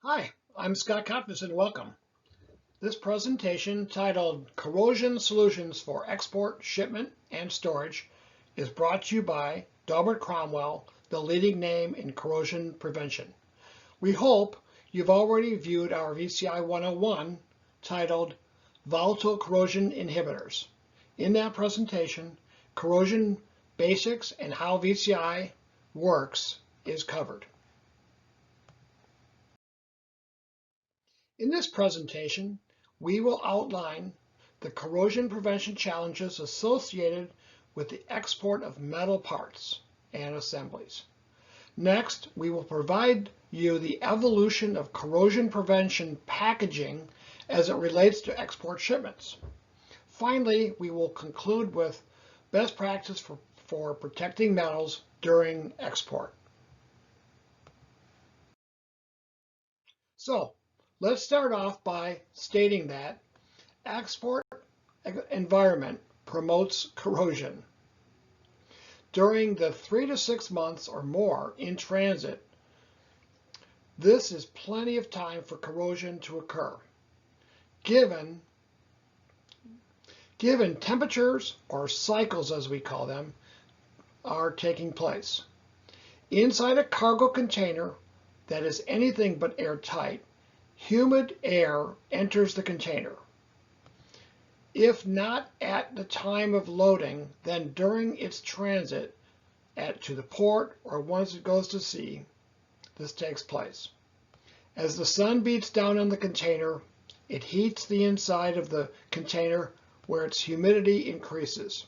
Hi, I'm Scott Kopnis and welcome. This presentation, titled Corrosion Solutions for Export, Shipment, and Storage, is brought to you by Daubert Cromwell, the leading name in corrosion prevention. We hope you've already viewed our VCI 101 titled Volatile Corrosion Inhibitors. In that presentation, corrosion basics and how VCI works is covered. In this presentation, we will outline the corrosion prevention challenges associated with the export of metal parts and assemblies. Next, we will provide you the evolution of corrosion prevention packaging as it relates to export shipments. Finally, we will conclude with best practice for protecting metals during export. So, let's start off by stating that export environment promotes corrosion. During the 3 to 6 months or more in transit, this is plenty of time for corrosion to occur. Given temperatures, or cycles as we call them, are taking place. Inside a cargo container that is anything but airtight, humid air enters the container. If not at the time of loading, then during its transit to the port or once it goes to sea, this takes place. As the sun beats down on the container, it heats the inside of the container where its humidity increases.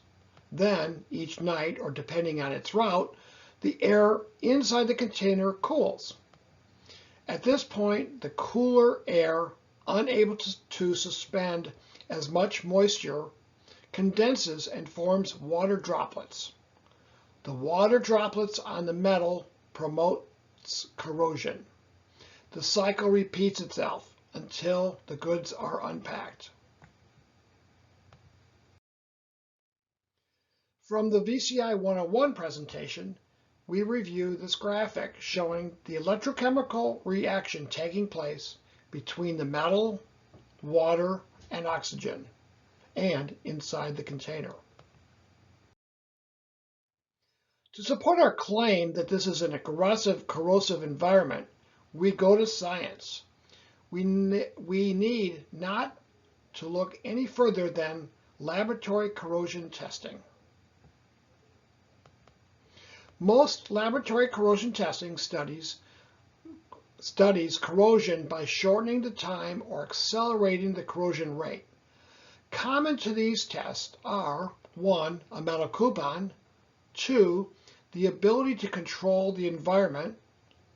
Then, each night, or depending on its route, the air inside the container cools. At this point, the cooler air, unable to suspend as much moisture, condenses and forms water droplets. The water droplets on the metal promotes corrosion. The cycle repeats itself until the goods are unpacked. From the VCI 101 presentation, we review this graphic showing the electrochemical reaction taking place between the metal, water, and oxygen, and inside the container. To support our claim that this is an aggressive corrosive environment, we go to science. We need not to look any further than laboratory corrosion testing. Most laboratory corrosion testing studies corrosion by shortening the time or accelerating the corrosion rate. Common to these tests are 1. A metal coupon, 2. The ability to control the environment,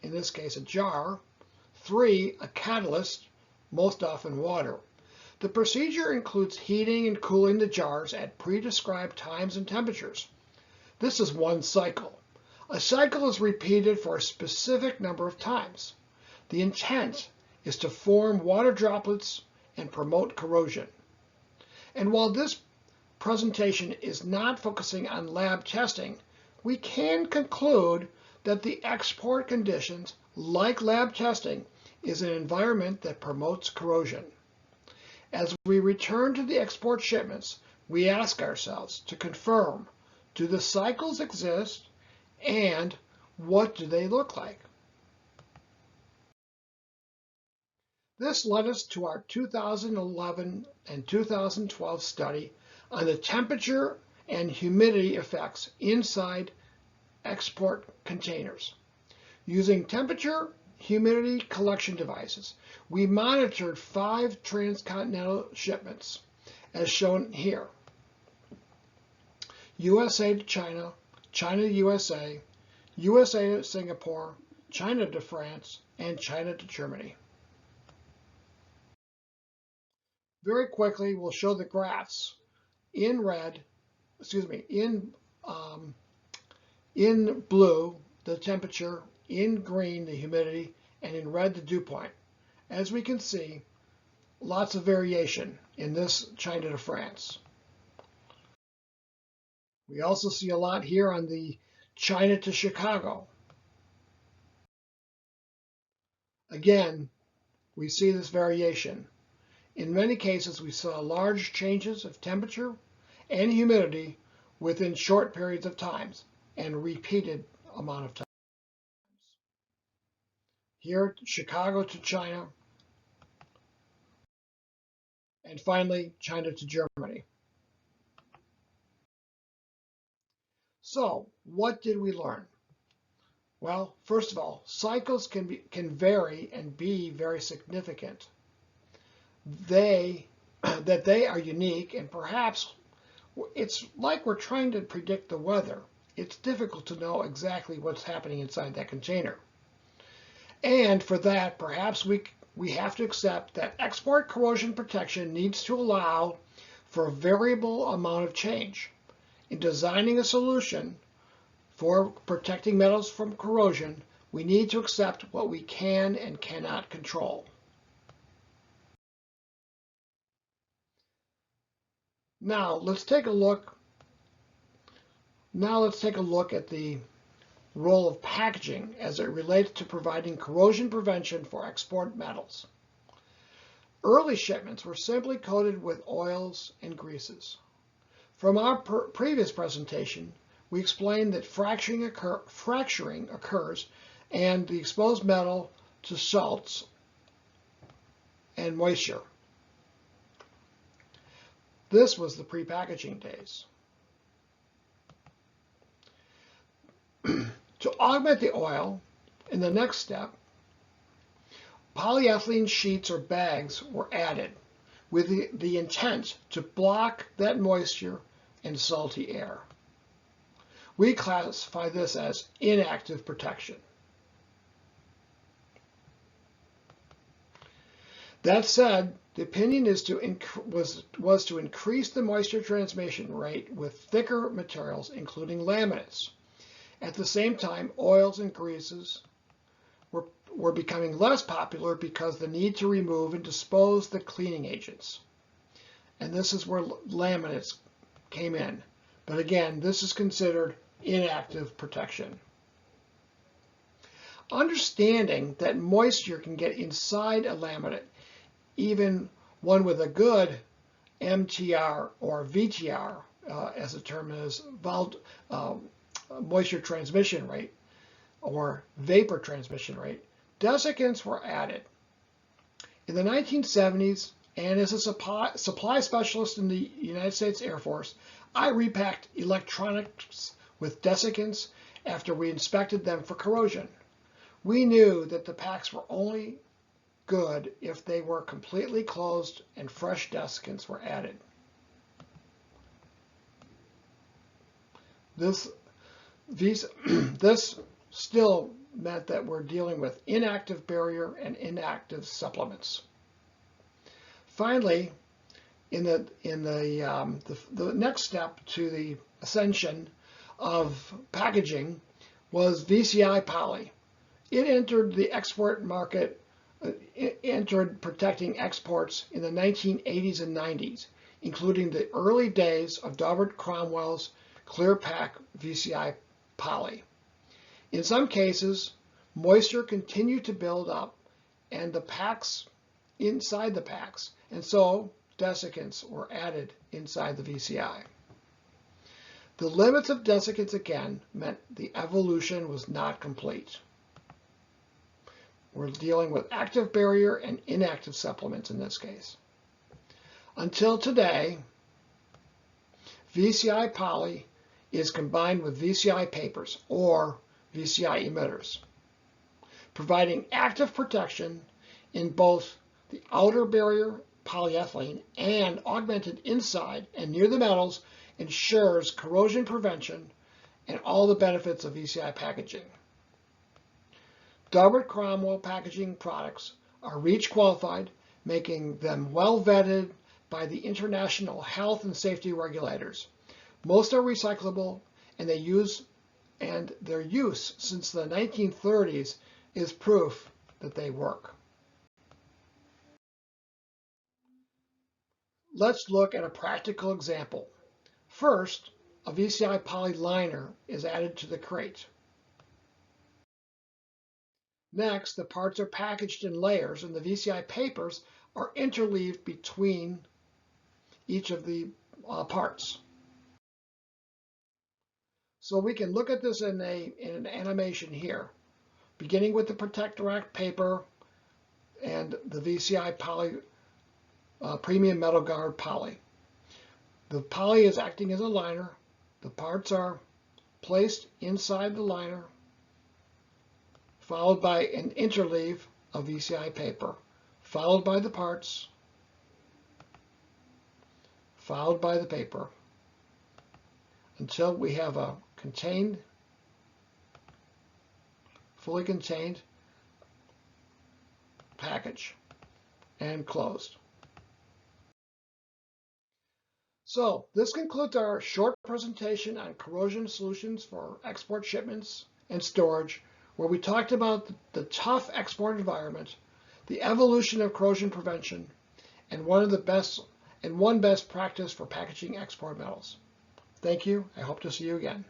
in this case a jar, 3. A catalyst, most often water. The procedure includes heating and cooling the jars at pre-described times and temperatures. This is one cycle. A cycle is repeated for a specific number of times. The intent is to form water droplets and promote corrosion. And while this presentation is not focusing on lab testing, we can conclude that the export conditions, like lab testing, is an environment that promotes corrosion. As we return to the export shipments, we ask ourselves to confirm, do the cycles exist? And what do they look like? This led us to our 2011 and 2012 study on the temperature and humidity effects inside export containers. Using temperature humidity collection devices, we monitored 5 transcontinental shipments, as shown here. USA to China, China to USA, USA to Singapore, China to France, and China to Germany. Very quickly, we'll show the graphs in in blue, the temperature, in green, the humidity, and in red, the dew point. As we can see, lots of variation in this China to France. We also see a lot here on the China to Chicago. Again, we see this variation. In many cases, we saw large changes of temperature and humidity within short periods of time and repeated amount of time. Here, Chicago to China, and finally, China to Germany. So, what did we learn? Well, first of all, cycles can vary and be very significant. That they are unique, and perhaps it's like we're trying to predict the weather. It's difficult to know exactly what's happening inside that container. And for that, perhaps we have to accept that export corrosion protection needs to allow for a variable amount of change. In designing a solution for protecting metals from corrosion, we need to accept what we can and cannot control. Now let's take a look at the role of packaging as it relates to providing corrosion prevention for export metals. Early shipments were simply coated with oils and greases. From our previous presentation, we explained that fracturing occurs and the exposed metal to salts and moisture. This was the pre-packaging days. To augment the oil, in the next step, polyethylene sheets or bags were added with the intent to block that moisture and salty air. We classify this as inactive protection. That said, the opinion was to increase the moisture transmission rate with thicker materials, including laminates. At the same time, oils and greases were becoming less popular because the need to remove and dispose the cleaning agents. And this is where laminates came in. But again, this is considered inactive protection. Understanding that moisture can get inside a laminate, even one with a good MTR or VTR, as the term is, moisture transmission rate or vapor transmission rate, desiccants were added. In the 1970s, and as a supply specialist in the United States Air Force, I repacked electronics with desiccants after we inspected them for corrosion. We knew that the packs were only good if they were completely closed and fresh desiccants were added. This still meant that we're dealing with inactive barrier and inactive supplements. Finally, in the next step to the ascension of packaging was VCI poly. It entered the export market, entered protecting exports in the 1980s and 90s, including the early days of Daubert Cromwell's clear pack VCI poly. In some cases, moisture continued to build up and the packs inside the packs, and so desiccants were added inside the VCI. The limits of desiccants again meant the evolution was not complete. We're dealing with active barrier and inactive supplements in this case. Until today, VCI poly is combined with VCI papers or VCI emitters, providing active protection in both the outer barrier, polyethylene, and augmented inside and near the metals, ensures corrosion prevention and all the benefits of VCI packaging. Daubert Cromwell packaging products are REACH qualified, making them well vetted by the international health and safety regulators. Most are recyclable, and their use since the 1930s is proof that they work. Let's look at a practical example. First, a VCI poly liner is added to the crate. Next, the parts are packaged in layers and the VCI papers are interleaved between each of the parts. So we can look at this in an animation here, beginning with the Protectorac paper and the VCI poly, premium metal guard poly. The poly is acting as a liner. The parts are placed inside the liner, followed by an interleave of VCI paper, followed by the parts, followed by the paper, until we have a contained, fully contained package and closed. So this concludes our short presentation on corrosion solutions for export shipments and storage, where we talked about the tough export environment, the evolution of corrosion prevention, and one best practice for packaging export metals. Thank you. I hope to see you again.